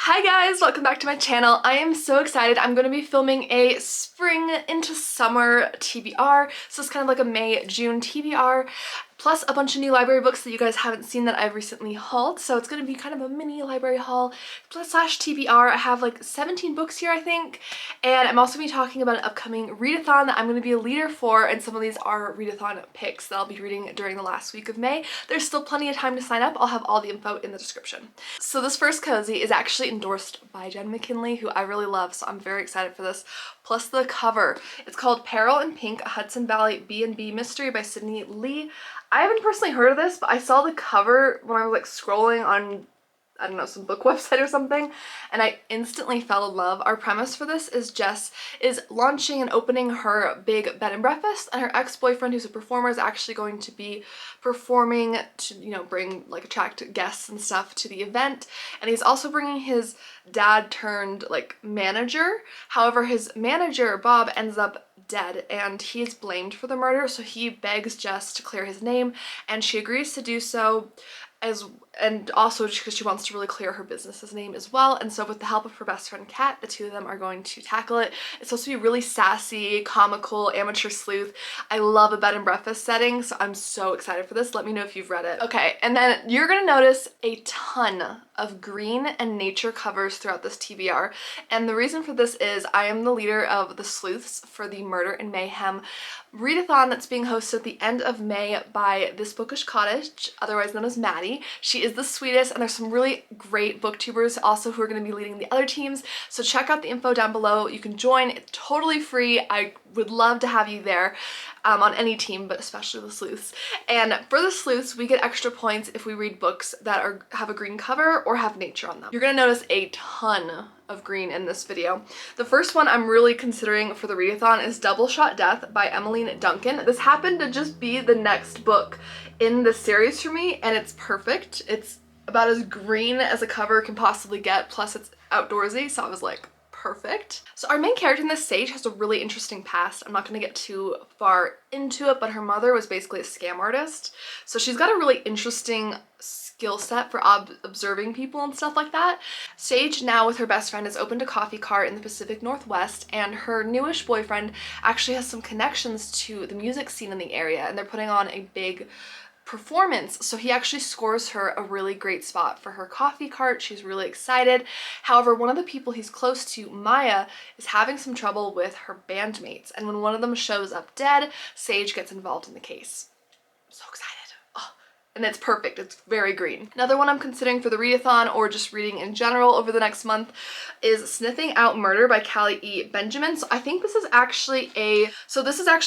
Hi guys, welcome back to my channel. I am so excited. I'm going to be filming a spring into summer TBR. So it's kind of like a May-June TBR, plus a bunch of new library books that you guys haven't seen that I've recently hauled. So it's going to be kind of a mini library haul slash TBR. I have like 17 books here, I think. And I'm also going to be talking about an upcoming readathon that I'm going to be a leader for. And some of these are readathon picks that I'll be reading during the last week of May. There's still plenty of time to sign up. I'll have all the info in the description. So this first cozy is actually endorsed by Jen McKinley, who I really love. So I'm very excited for this. Plus the cover. It's called Peril in Pink, a Hudson Valley B&B mystery by Sydney Lee. I haven't personally heard of this, but I saw the cover when I was like scrolling on, I don't know, some book website or something, and I instantly fell in love. Our premise for this is Jess is launching and opening her big bed and breakfast, and her ex-boyfriend, who's a performer, is actually going to be performing to, you know, bring, like, attract guests and stuff to the event, and he's also bringing his dad turned, like, manager. However, his manager, Bob, ends up dead and he is blamed for the murder, so he begs Jess to clear his name, and she agrees to do so, and also just because she wants to really clear her business's name as well. And so with the help of her best friend Kat, the two of them are going to tackle it. It's supposed to be really sassy, comical, amateur sleuth. I love a bed and breakfast setting, so I'm so excited for this. Let me know if you've read it. Okay, and then you're gonna notice a ton of green and nature covers throughout this TBR, and the reason for this is I am the leader of the sleuths for the Murder and MAYhem readathon that's being hosted at the end of May by This Bookish Cottage, otherwise known as Maddie. She is the sweetest, and there's some really great booktubers also who are going to be leading the other teams, so check out the info down below. You can join, it's totally free. I would love to have you there on any team, but especially the sleuths. And for the sleuths, we get extra points if we read books that have a green cover or have nature on them. You're gonna notice a ton of green in this video. The first one I'm really considering for the readathon is Double Shot Death by Emmeline Duncan. This happened to just be the next book in the series for me, and it's perfect. It's about as green as a cover can possibly get, plus it's outdoorsy, so I was like, perfect. So our main character in this, Sage, has a really interesting past. I'm not going to get too far into it, but her mother was basically a scam artist. So she's got a really interesting skill set for observing people and stuff like that. Sage, now with her best friend, is opened a coffee cart in the Pacific Northwest, and her newish boyfriend actually has some connections to the music scene in the area, and they're putting on a big performance, so he actually scores her a really great spot for her coffee cart. She's really excited. However, one of the people he's close to, Maya, is having some trouble with her bandmates, and when one of them shows up dead, Sage gets involved in the case. I'm so excited. And it's perfect. It's very green. Another one I'm considering for the readathon, or just reading in general over the next month, is Sniffing Out Murder by Callie E. Benjamin. So I think this is actually a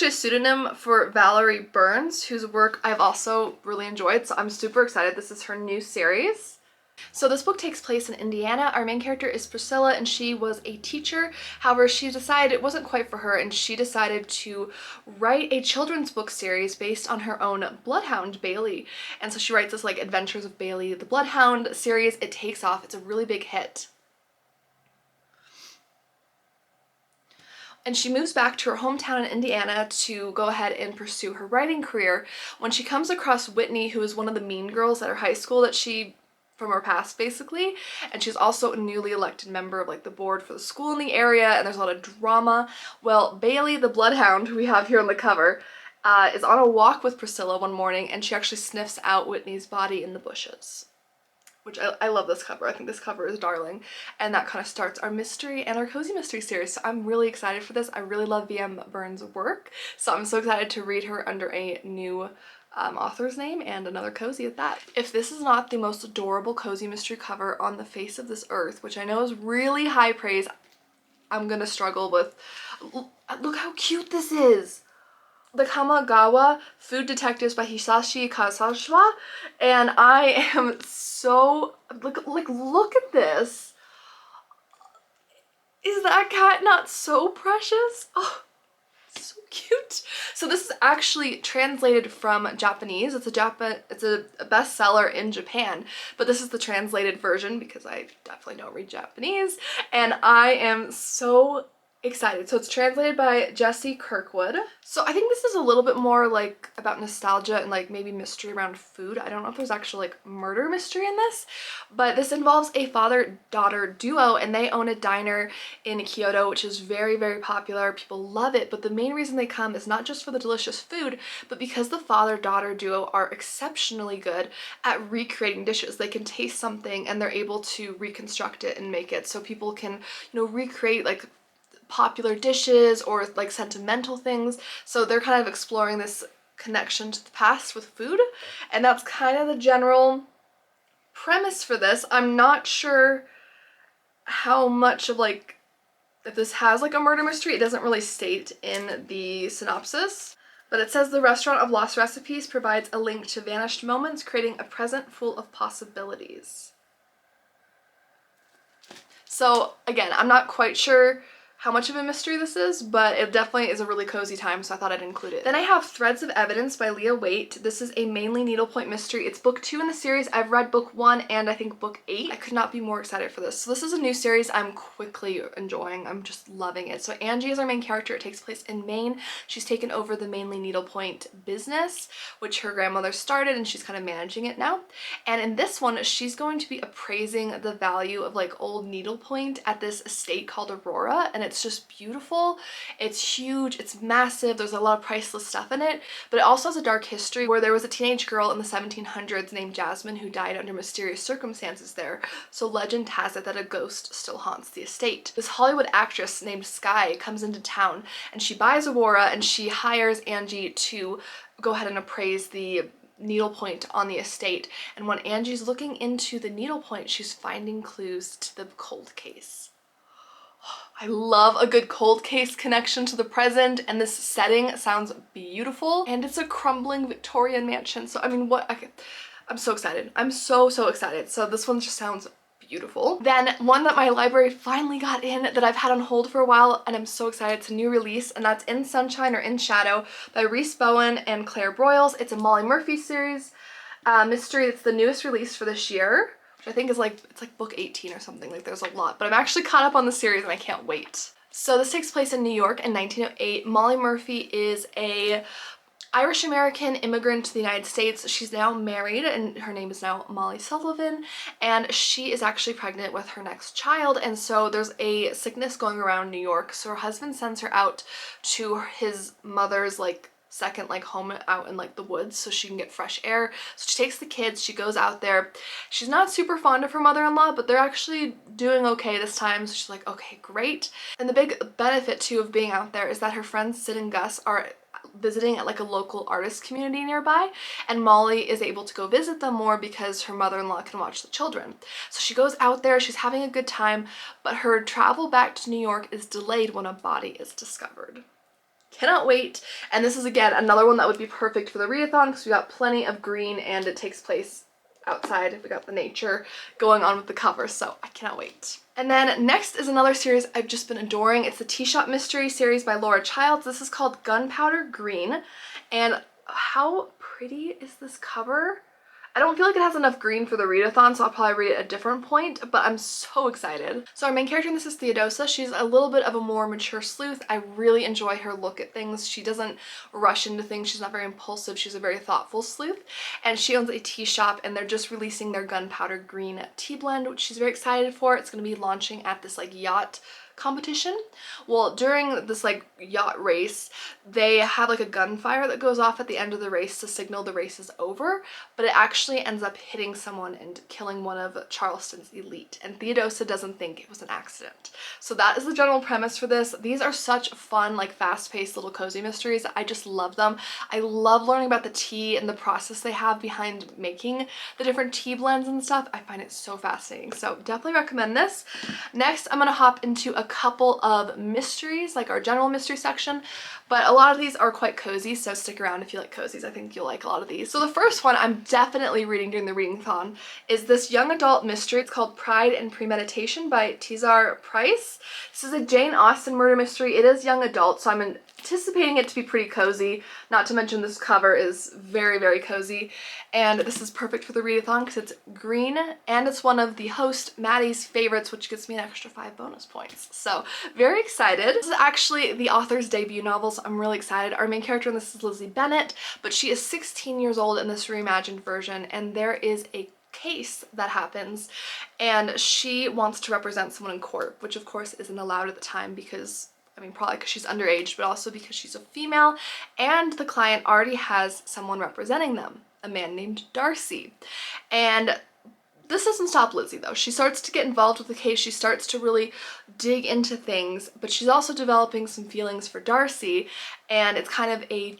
pseudonym for Valerie Burns, whose work I've also really enjoyed. So I'm super excited. This is her new series. So this book takes place in Indiana. Our main character is Priscilla, and she was a teacher. However, she decided it wasn't quite for her, and she decided to write a children's book series based on her own bloodhound, Bailey. And so she writes this like Adventures of Bailey the Bloodhound series. It takes off. It's a really big hit. And she moves back to her hometown in Indiana to go ahead and pursue her writing career when she comes across Whitney, who is one of the mean girls at her high school that from her past, basically, and she's also a newly elected member of like the board for the school in the area, and there's a lot of drama. Well, Bailey the Bloodhound, who we have here on the cover, is on a walk with Priscilla one morning, and she actually sniffs out Whitney's body in the bushes, which I love this cover. I think this cover is darling, and that kind of starts our mystery and our cozy mystery series. So I'm really excited for this. I really love V.M. Burns' work, so I'm so excited to read her under a new author's name, and another cozy at that. If this is not the most adorable cozy mystery cover on the face of this earth, which I know is really high praise, I'm gonna struggle with. Look how cute this is! The Kamagawa Food Detectives by Hisashi Kazasawa, and I am so look at this. Is that cat not so precious? Oh, so cute. So this is actually translated from Japanese. It's a bestseller in Japan, but this is the translated version because I definitely don't read Japanese, and I am so excited. So it's translated by Jesse Kirkwood. So I think this is a little bit more like about nostalgia and like maybe mystery around food. I don't know if there's actually like murder mystery in this, but this involves a father-daughter duo and they own a diner in Kyoto, which is very, very popular. People love it, but the main reason they come is not just for the delicious food, but because the father-daughter duo are exceptionally good at recreating dishes. They can taste something and they're able to reconstruct it and make it so people can, recreate like popular dishes or like sentimental things. So they're kind of exploring this connection to the past with food, and that's kind of the general premise for this. I'm not sure how much of like if this has like a murder mystery. It doesn't really state in the synopsis, but it says the restaurant of lost recipes provides a link to vanished moments, creating a present full of possibilities. So again, I'm not quite sure how much of a mystery this is, but it definitely is a really cozy time, so I thought I'd include it. Then I have Threads of Evidence by Leah Waite. This is a mainly needlepoint mystery. It's book 2 in the series. I've read book 1 and I think book 8. I could not be more excited for this. So this is a new series I'm quickly enjoying. I'm just loving it. So Angie is our main character. It takes place in Maine. She's taken over the mainly needlepoint business, which her grandmother started, and she's kind of managing it now. And in this one, she's going to be appraising the value of like old needlepoint at this estate called Aurora, and it's just beautiful. It's huge, it's massive, there's a lot of priceless stuff in it, but it also has a dark history where there was a teenage girl in the 1700s named Jasmine who died under mysterious circumstances there. So legend has it that a ghost still haunts the estate. This Hollywood actress named Sky comes into town and she buys Aurora and she hires Angie to go ahead and appraise the needlepoint on the estate. And when Angie's looking into the needlepoint, she's finding clues to the cold case. I love a good cold case connection to the present, and this setting sounds beautiful, and it's a crumbling Victorian mansion. So I mean, I'm so excited. I'm so excited. So this one just sounds beautiful. Then one that my library finally got in that I've had on hold for a while, and I'm so excited. It's a new release, and that's In Sunshine or In Shadow by Reese Bowen and Claire Broyles. It's a Molly Murphy series mystery. It's the newest release for this year, which I think is like, it's like book 18 or something. Like there's a lot, but I'm actually caught up on the series and I can't wait. So this takes place in New York in 1908. Molly Murphy is a Irish-American immigrant to the United States. She's now married and her name is now Molly Sullivan, and she is actually pregnant with her next child, and so there's a sickness going around New York. So her husband sends her out to his mother's like second like home out in like the woods so she can get fresh air. So she takes the kids, she goes out there. She's not super fond of her mother-in-law, but they're actually doing okay this time, so she's like, okay, great. And the big benefit too of being out there is that her friends Sid and Gus are visiting at like a local artist community nearby, and Molly is able to go visit them more because her mother-in-law can watch the children. So she goes out there, she's having a good time, but her travel back to New York is delayed when a body is discovered. Cannot wait. And this is again another one that would be perfect for the readathon because we got plenty of green and it takes place outside. We got the nature going on with the cover, so I cannot wait. And then next is another series I've just been adoring. It's the Tea Shop Mystery series by Laura Childs. This is called Gunpowder Green, and how pretty is this cover? I don't feel like it has enough green for the readathon, so I'll probably read it at a different point, but I'm so excited. So our main character in this is Theodosia. She's a little bit of a more mature sleuth. I really enjoy her look at things. She doesn't rush into things. She's not very impulsive. She's a very thoughtful sleuth, and she owns a tea shop, and they're just releasing their Gunpowder Green tea blend, which she's very excited for. It's going to be launching at this like yacht competition. Well, during this like yacht race, they have like a gunfire that goes off at the end of the race to signal the race is over, but it actually ends up hitting someone and killing one of Charleston's elite, and Theodosia doesn't think it was an accident. So that is the general premise for this. These are such fun, like fast-paced little cozy mysteries. I just love them. I love learning about the tea and the process they have behind making the different tea blends and stuff. I find it so fascinating, so definitely recommend this. Next, I'm gonna hop into a couple of mysteries, like our general mystery section, but a lot of these are quite cozy, so stick around if you like cozies. I think you'll like a lot of these. So the first one I'm definitely reading during the readathon is this young adult mystery. It's called Pride and Premeditation by Tizar Price. This is a Jane Austen murder mystery. It is young adult, so I'm anticipating it to be pretty cozy, not to mention this cover is very, very cozy, and this is perfect for the readathon because it's green and it's one of the host Maddie's favorites, which gives me an extra 5 bonus points. So very excited. This is actually the author's debut novel, so I'm really excited. Our main character in this is Lizzie Bennett, but she is 16 years old in this reimagined version, and there is a case that happens and she wants to represent someone in court, which of course isn't allowed at the time because, I mean, probably because she's underage, but also because she's a female, and the client already has someone representing them, a man named Darcy. And this doesn't stop Lizzie though. She starts to get involved with the case, she starts to really dig into things, but she's also developing some feelings for Darcy, and it's kind of a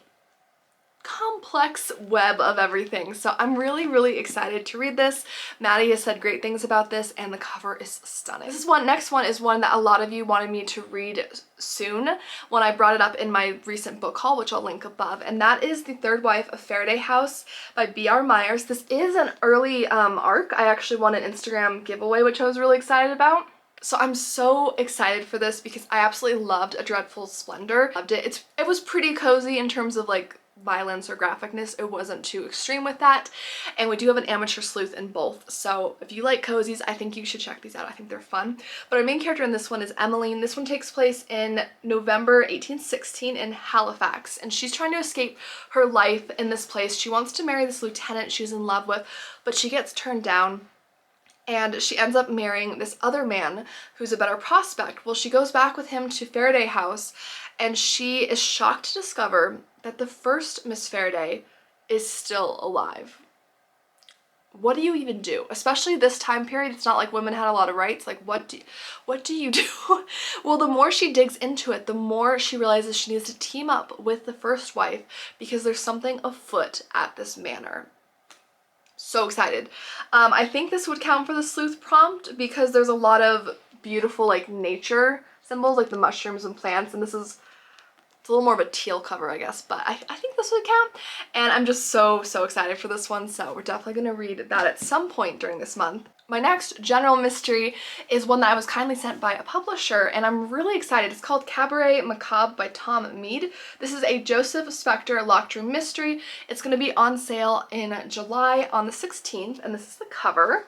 complex web of everything. So I'm really, really excited to read this. Maddie has said great things about this, and the cover is stunning. Next one is one that a lot of you wanted me to read soon when I brought it up in my recent book haul, which I'll link above, and that is The Third Wife of Faraday House by B.R. Myers. This is an early arc. I actually won an Instagram giveaway, which I was really excited about. So I'm so excited for this because I absolutely loved A Dreadful Splendor. Loved it. It was pretty cozy in terms of like violence or graphicness. It wasn't too extreme with that, and we do have an amateur sleuth in both, so if you like cozies, I think you should check these out. I think they're fun. But our main character in this one is Emmeline. This one takes place in November 1816 in Halifax, and she's trying to escape her life in this place. She wants to marry this lieutenant she's in love with, but she gets turned down, and she ends up marrying this other man who's a better prospect. Well, she goes back with him to Faraday House, and she is shocked to discover that the first Miss Faraday is still alive. What do you even do? Especially this time period, it's not like women had a lot of rights. Like, what do you do? Well, the more she digs into it, the more she realizes she needs to team up with the first wife because there's something afoot at this manor. So excited. I think this would count for the sleuth prompt because there's a lot of beautiful like nature symbols, like the mushrooms and plants, and it's a little more of a teal cover, I guess, but I think this would count, and I'm just so excited for this one, so we're definitely going to read that at some point during this month. My next general mystery is one that I was kindly sent by a publisher, and I'm really excited. It's called Cabaret Macabre by Tom Mead. This is a Joseph Spector locked room mystery. It's going to be on sale in July on the 16th, and this is the cover.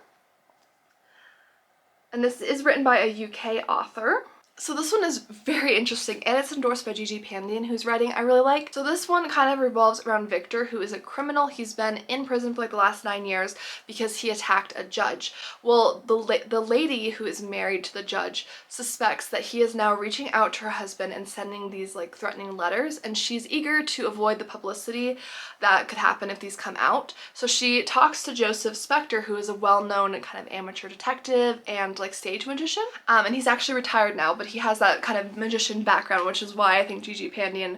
And this is written by a UK author. So this one is very interesting, and it's endorsed by Gigi Pandian, whose writing I really like. So this one kind of revolves around Victor, who is a criminal. He's been in prison for like the last 9 years because he attacked a judge. Well, the lady who is married to the judge suspects that he is now reaching out to her husband and sending these like threatening letters, and she's eager to avoid the publicity that could happen if these come out. So she talks to Joseph Spector, who is a well-known kind of amateur detective and like stage magician, and he's actually retired now, but he has that kind of magician background, which is why I think Gigi Pandian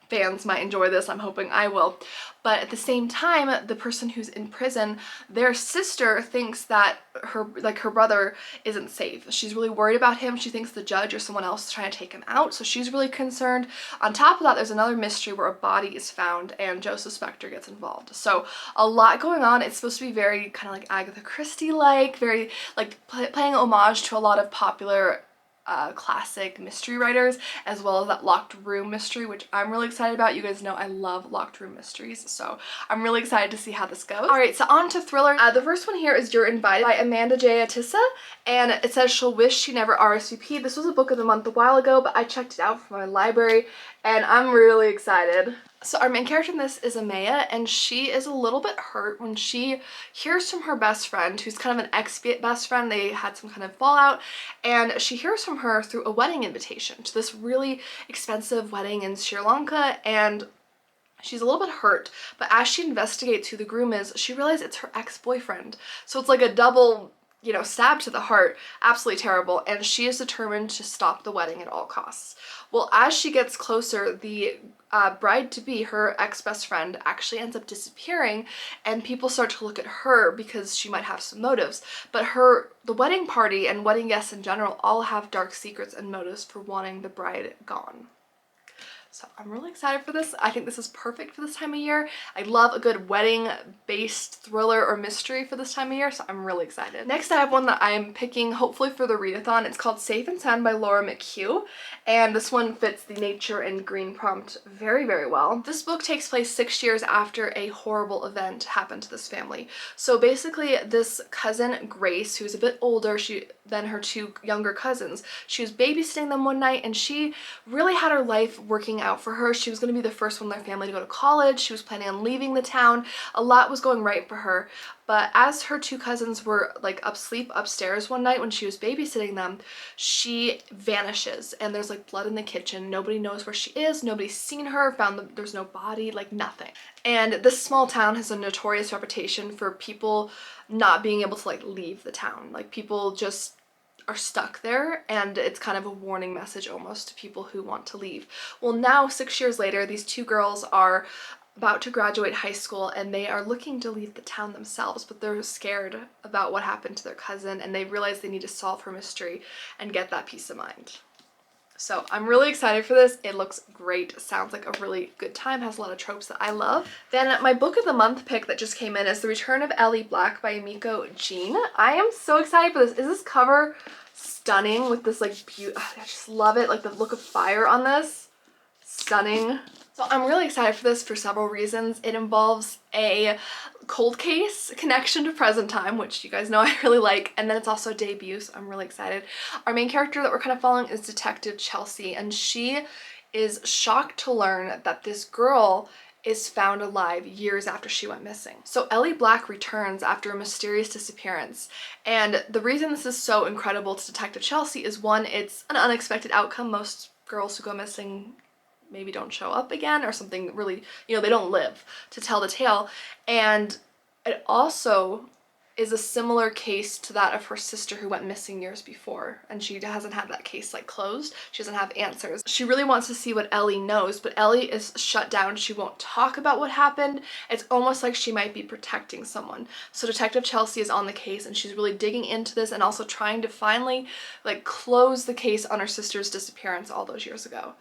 fans might enjoy this. I'm hoping I will. But at the same time, the person who's in prison, their sister thinks that her brother isn't safe. She's really worried about him. She thinks the judge or someone else is trying to take him out, so she's really concerned. On top of that, there's another mystery where a body is found and Joseph Spector gets involved. So a lot going on. It's supposed to be very kind of like Agatha Christie-like, very like playing homage to a lot of popular classic mystery writers, as well as that locked room mystery, which I'm really excited about. You guys know I love locked room mysteries, so I'm really excited to see how this goes. Alright, so on to thriller. The first one here is You're Invited by Amanda J. Atissa, and it says she'll wish she never RSVP'd. This was a book of the month a while ago, but I checked it out from my library, and I'm really excited. So our main character in this is Amaya, and she is a little bit hurt when she hears from her best friend, who's kind of an ex-best friend. They had some kind of fallout, and she hears from her through a wedding invitation to this really expensive wedding in Sri Lanka, and she's a little bit hurt. But as she investigates who the groom is, she realizes it's her ex-boyfriend. So it's like a double, you know, stab to the heart. Absolutely terrible, and she is determined to stop the wedding at all costs. Well, as she gets closer, the bride-to-be, her ex-best friend, actually ends up disappearing, and people start to look at her because she might have some motives. But the wedding party and wedding guests in general all have dark secrets and motives for wanting the bride gone. So I'm really excited for this. I think this is perfect for this time of year. I love a good wedding-based thriller or mystery for this time of year, so I'm really excited. Next, I have one that I'm picking hopefully for the readathon. It's called Safe and Sound by Laura McHugh, and this one fits the nature and green prompt very, very well. This book takes place 6 years after a horrible event happened to this family. So basically, this cousin, Grace, who's a bit older than her two younger cousins, she was babysitting them one night, and she really had her life working out for her. She was going to be the first one in their family to go to college. She was planning on leaving the town. A lot was going right for her. But as her two cousins were like asleep upstairs one night when she was babysitting them, she vanishes, and there's like blood in the kitchen. Nobody knows where she is. Nobody's seen her, there's no body, like nothing. And this small town has a notorious reputation for people not being able to like leave the town. Like people just are stuck there, and it's kind of a warning message almost to people who want to leave. Well, now 6 years later, these two girls are about to graduate high school, and they are looking to leave the town themselves, but they're scared about what happened to their cousin, and they realize they need to solve her mystery and get that peace of mind. So I'm really excited for this. It looks great. Sounds like a really good time. Has a lot of tropes that I love. Then my book of the month pick that just came in is The Return of Ellie Black by Emiko Jean. I am so excited for this. Is this cover stunning with this like I just love it. Like the look of fire on this. Stunning. So I'm really excited for this for several reasons. It involves a cold case connection to present time, which you guys know I really like, and then it's also a debut, so I'm really excited. Our main character that we're kind of following is Detective Chelsea, and she is shocked to learn that this girl is found alive years after she went missing. So Ellie Black returns after a mysterious disappearance, and the reason this is so incredible to Detective Chelsea is, one, it's an unexpected outcome. Most girls who go missing maybe don't show up again, or something really, you know, they don't live to tell the tale. And it also is a similar case to that of her sister who went missing years before, and she hasn't had that case like closed. She doesn't have answers. She really wants to see what Ellie knows, but Ellie is shut down. She won't talk about what happened. It's almost like she might be protecting someone. So Detective Chelsea is on the case, and she's really digging into this and also trying to finally like close the case on her sister's disappearance all those years ago.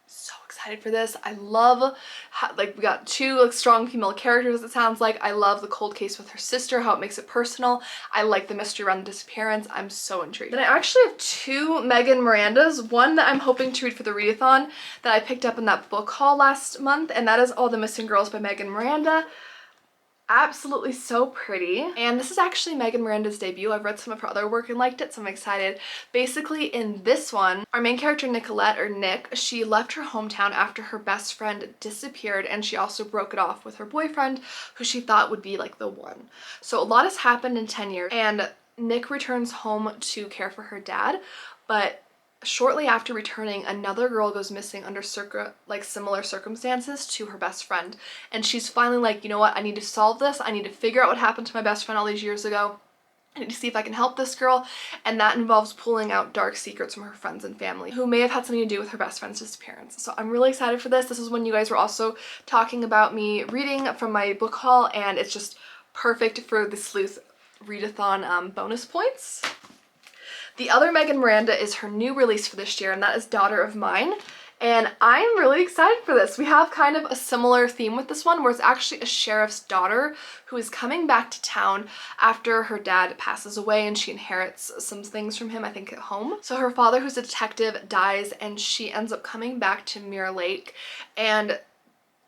So excited for this. I love how, like, we got two like strong female characters, it sounds like. I love the cold case with her sister, how it makes it personal. I like the mystery around the disappearance. I'm so intrigued. Then I actually have two Megan Mirandas. One that I'm hoping to read for the readathon that I picked up in that book haul last month, and that is All the Missing Girls by Megan Miranda. Absolutely so pretty. And this is actually Megan Miranda's debut. I've read some of her other work and liked it, so I'm excited. Basically, in this one, our main character Nicolette, or Nick, she left her hometown after her best friend disappeared, and she also broke it off with her boyfriend, who she thought would be like the one. So a lot has happened in 10 years, and Nick returns home to care for her dad, but shortly after returning, another girl goes missing under similar circumstances to her best friend, and she's finally like, you know what, I need to solve this. I need to figure out what happened to my best friend all these years ago. I need to see if I can help this girl, and that involves pulling out dark secrets from her friends and family who may have had something to do with her best friend's disappearance. So I'm really excited for this. This is when you guys were also talking about me reading from my book haul, and it's just perfect for the sleuth readathon bonus points. The other Megan Miranda is her new release for this year, and that is Daughter of Mine. And I'm really excited for this. We have kind of a similar theme with this one, where it's actually a sheriff's daughter who is coming back to town after her dad passes away, and she inherits some things from him, I think, at home. So her father, who's a detective, dies, and she ends up coming back to Mirror Lake, and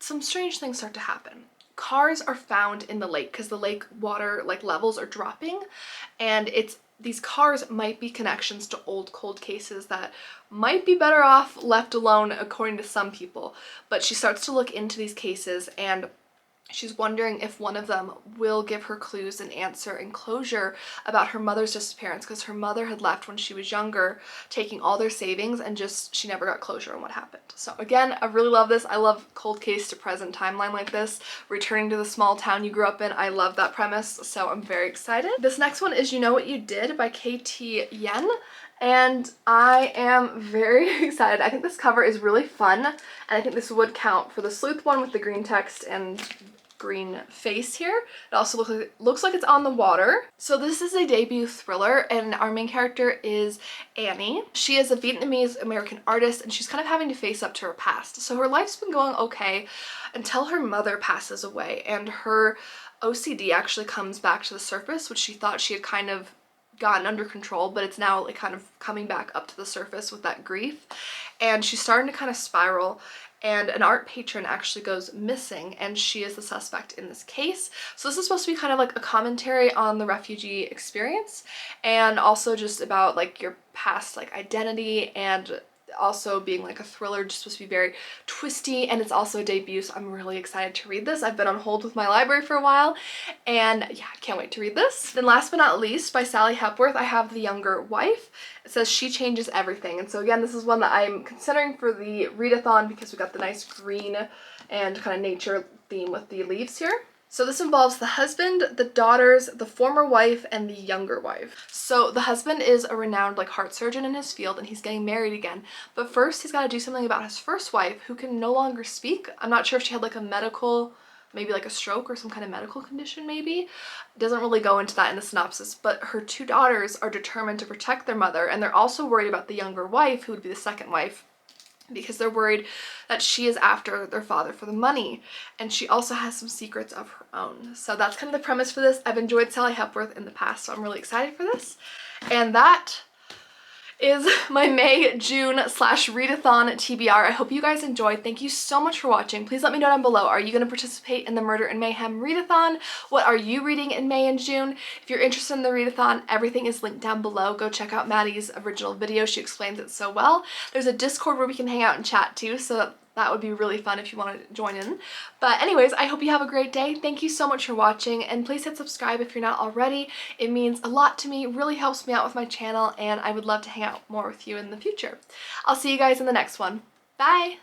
some strange things start to happen. Cars are found in the lake because the lake water levels are dropping, and these cars might be connections to old cold cases that might be better off left alone, according to some people. But she starts to look into these cases, and she's wondering if one of them will give her clues and answer and closure about her mother's disappearance, because her mother had left when she was younger, taking all their savings, and she never got closure on what happened. So again, I really love this. I love cold case to present timeline like this, returning to the small town you grew up in. I love that premise, so I'm very excited. This next one is You Know What You Did by KT Yen, and I am very excited. I think this cover is really fun, and I think this would count for the sleuth one with the green text and green face here. It also looks like it's on the water. So this is a debut thriller, and our main character is Annie. She is a Vietnamese American artist, and she's kind of having to face up to her past. So her life's been going okay until her mother passes away, and her OCD actually comes back to the surface, which she thought she had kind of gotten under control, but it's now like kind of coming back up to the surface with that grief. And she's starting to kind of spiral, and an art patron actually goes missing, and she is the suspect in this case. So this is supposed to be kind of like a commentary on the refugee experience, and also just about like your past like identity, and also being like a thriller, just supposed to be very twisty, and it's also a debut, so I'm really excited to read this. I've been on hold with my library for a while, and yeah, I can't wait to read this. Then last but not least, by Sally Hepworth, I have The Younger Wife. It says she changes everything, and so again, this is one that I'm considering for the readathon because we got the nice green and kind of nature theme with the leaves here. So this involves the husband, the daughters, the former wife, and the younger wife. So the husband is a renowned like heart surgeon in his field, and he's getting married again. But first he's got to do something about his first wife, who can no longer speak. I'm not sure if she had like a medical, maybe like a stroke or some kind of medical condition maybe. It doesn't really go into that in the synopsis, but her two daughters are determined to protect their mother, and they're also worried about the younger wife, who would be the second wife, because they're worried that she is after their father for the money, and she also has some secrets of her own. So that's kind of the premise for this. I've enjoyed Sally Hepworth in the past, so I'm really excited for this. And that is my May, June / readathon TBR. I hope you guys enjoyed. Thank you so much for watching. Please let me know down below. Are you going to participate in the Murder and MAYhem readathon? What are you reading in May and June? If you're interested in the readathon, everything is linked down below. Go check out Maddie's original video. She explains it so well. There's a Discord where we can hang out and chat too, so that would be really fun if you want to join in. But anyways, I hope you have a great day. Thank you so much for watching, and please hit subscribe if you're not already. It means a lot to me, really helps me out with my channel, and I would love to hang out more with you in the future. I'll see you guys in the next one. Bye!